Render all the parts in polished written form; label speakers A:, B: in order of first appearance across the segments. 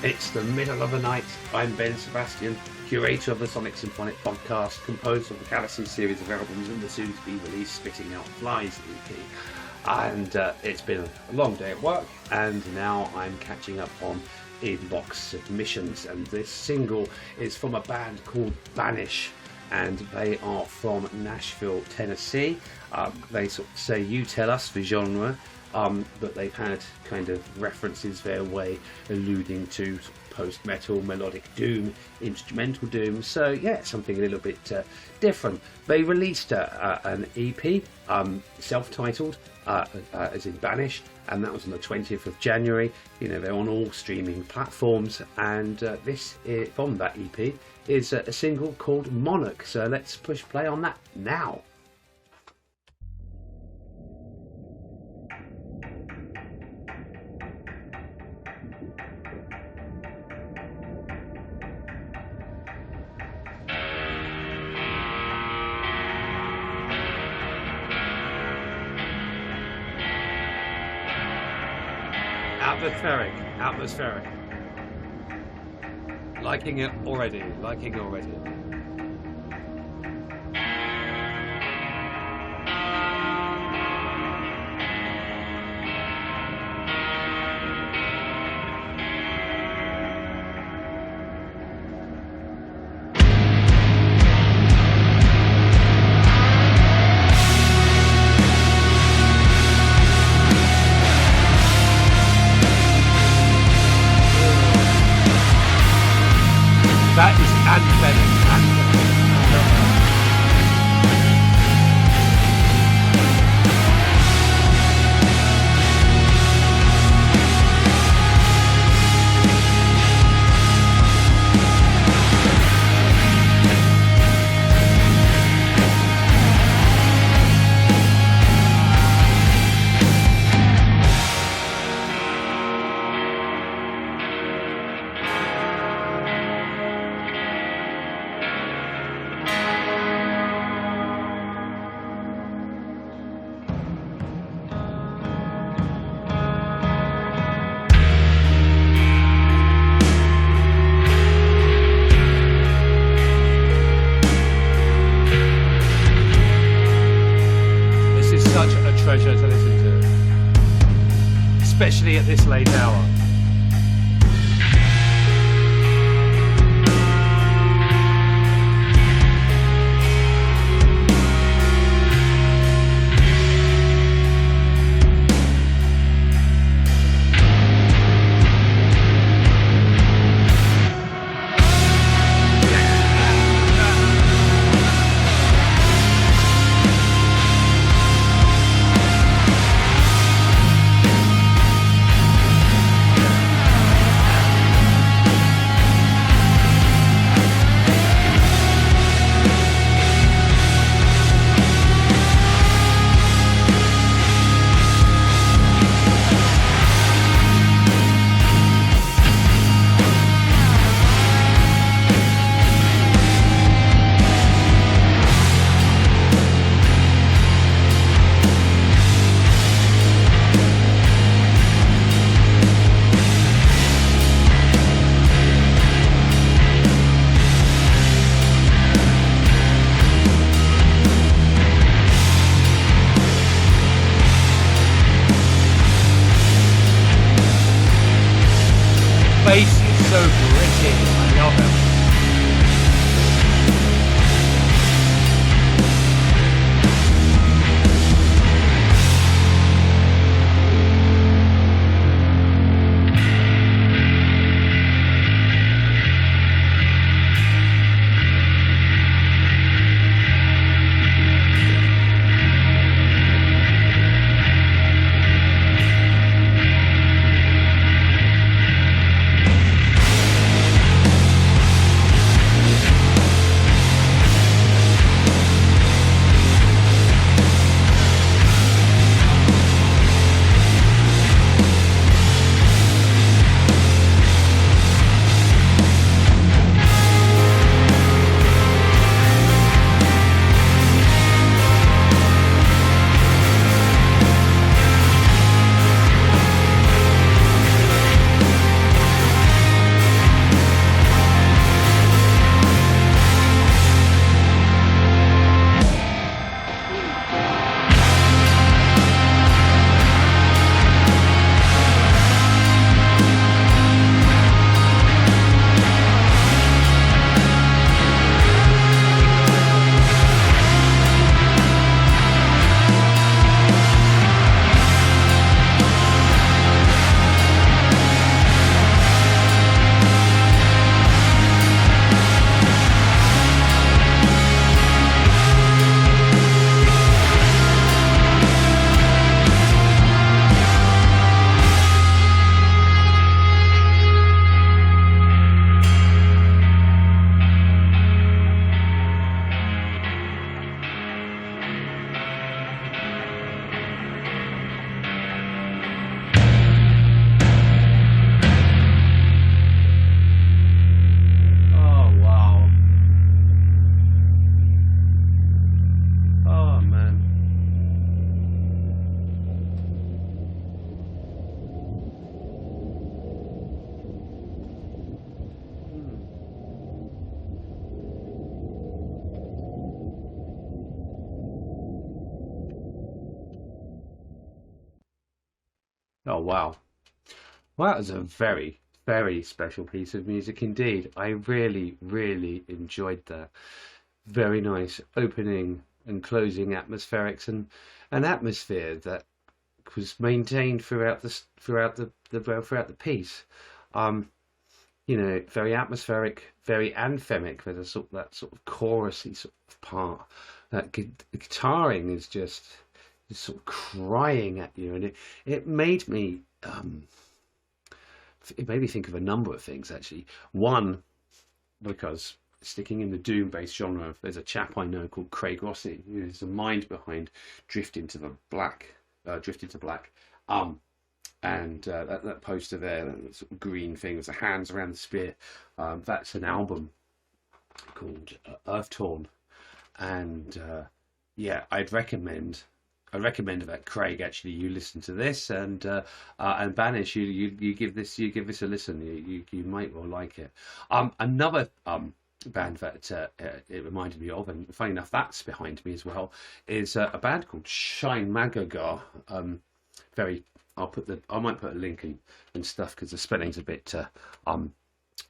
A: It's the middle of the night. I'm Sebastian, curator of the Sonic Symphonic podcast, composer of the Kalasin series of albums and the soon-to-be-released Spitting Out Flies EP. And it's been a long day at work, and now I'm catching up on inbox submissions. And this single is from a band called Banish, and they are from Nashville, Tennessee. They sort of say, you tell us the genre. But they've had kind of references their way alluding to sort of post-metal, melodic doom, instrumental doom. So yeah, something a little bit different. They released an EP, self-titled, as in Banish, and that was on the 20th of January. You know, they're on all streaming platforms, and this from that EP is a single called Monarch. So let's push play on that now. Atmospheric. Liking it already. That is anthemic. Treasure to listen to, especially at this late hour. Bass is so gritty, I love it. Oh wow. Well, that was a very, very special piece of music indeed. I really, really enjoyed that. Very nice opening and closing atmospherics, and an atmosphere that was maintained throughout the piece. Um, very atmospheric, very anthemic. There's that sort of chorusy sort of part. That guitaring is just sort of crying at you, and it made me it made me think of a number of things actually. One, because sticking in the doom-based genre, there's a chap I know called Craig Rossi, who's the mind behind Drift into the Black, Drift into Black. Um, and that poster there, that sort of green thing with the hands around the spear, that's an album called Earthtorn. And yeah, I recommend that Craig actually you listen to this, and Banish you give this a listen. You might well like it. Another band that it reminded me of, and funny enough, that's behind me as well, is a band called SHYLMAGOGHNAR. Very, I might put a link in and stuff because the spelling's a bit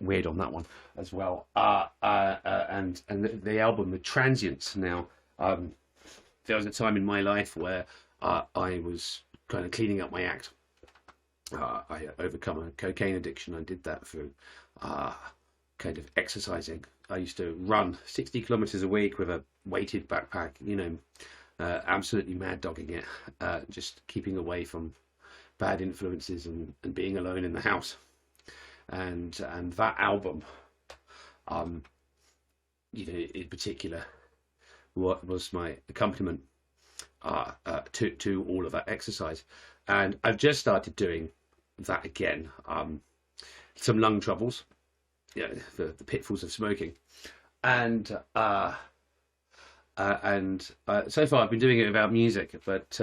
A: weird on that one as well. And the album, the Transience. Now, there was a time in my life where I was kind of cleaning up my act. I had overcome a cocaine addiction. I did that through kind of exercising. I used to run 60 kilometers a week with a weighted backpack, absolutely mad dogging it, just keeping away from bad influences and being alone in the house. And that album, in particular, what was my accompaniment to all of that exercise. And I've just started doing that again. Some lung troubles, the pitfalls of smoking, and so far I've been doing it without music. But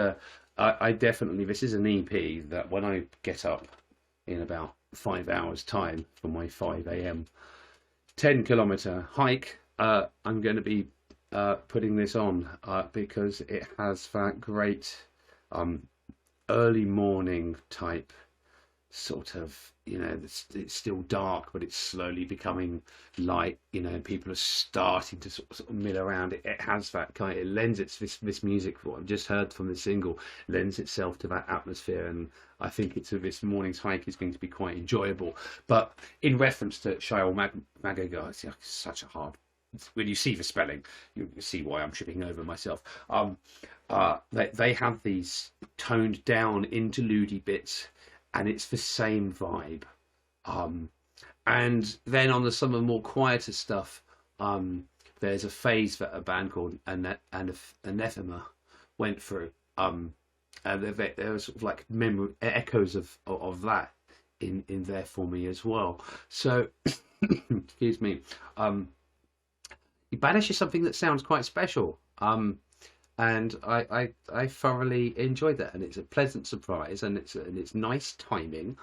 A: I definitely, this is an EP that when I get up in about 5 hours time for my 5 a.m. 10-kilometer hike, I'm going to be putting this on because it has that great early morning type sort of, it's still dark, but it's slowly becoming light, people are starting to sort of mill around it. It has that kind of, it lends this music, what I've just heard from the single, lends itself to that atmosphere, and I think this morning's hike is going to be quite enjoyable. But in reference to SHYLMAGOGHNAR, it's such a hard, when you see the spelling, you see why I'm tripping over myself. They have these toned down interlude bits, and it's the same vibe. And then on some of the more quieter stuff, there's a phase that a band called ANATHEMA went through. And there was sort of like memory echoes of that in there for me as well. So, excuse me. Banish is something that sounds quite special. And I thoroughly enjoyed that, and it's a pleasant surprise, and it's nice timing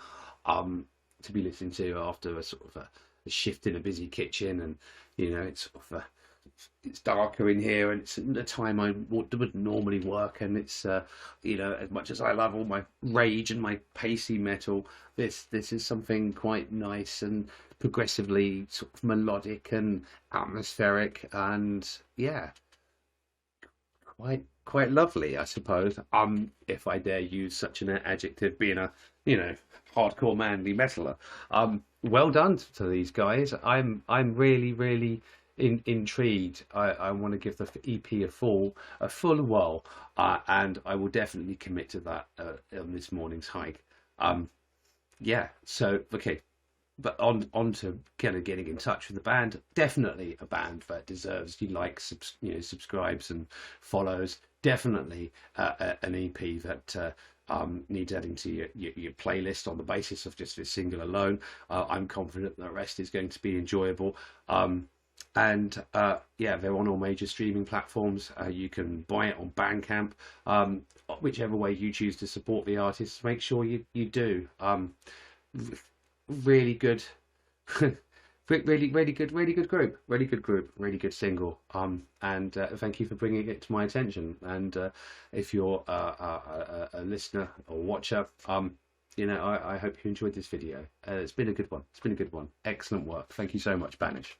A: to be listening to after a sort of a shift in a busy kitchen, and it's sort of it's darker in here, and it's a time I wouldn't normally work, and it's as much as I love all my rage and my pacey metal, this is something quite nice and progressively sort of melodic and atmospheric, and yeah, quite lovely, I suppose. If I dare use such an adjective, being a hardcore manly metaler. Well done to these guys. I'm really really intrigued. I want to give the EP a full whirl, and I will definitely commit to that on this morning's hike. Yeah. So okay. But on to kind of getting in touch with the band. Definitely a band that deserves subscribes and follows. Definitely an EP that needs adding to your playlist on the basis of just this single alone. I'm confident the rest is going to be enjoyable. And they're on all major streaming platforms. You can buy it on Bandcamp. Whichever way you choose to support the artists, make sure you do. Really good, really good group, really good single. And thank you for bringing it to my attention. And if you're a listener or watcher, you know, I hope you enjoyed this video. It's been a good one. It's been a good one. Excellent work. Thank you so much, Banish.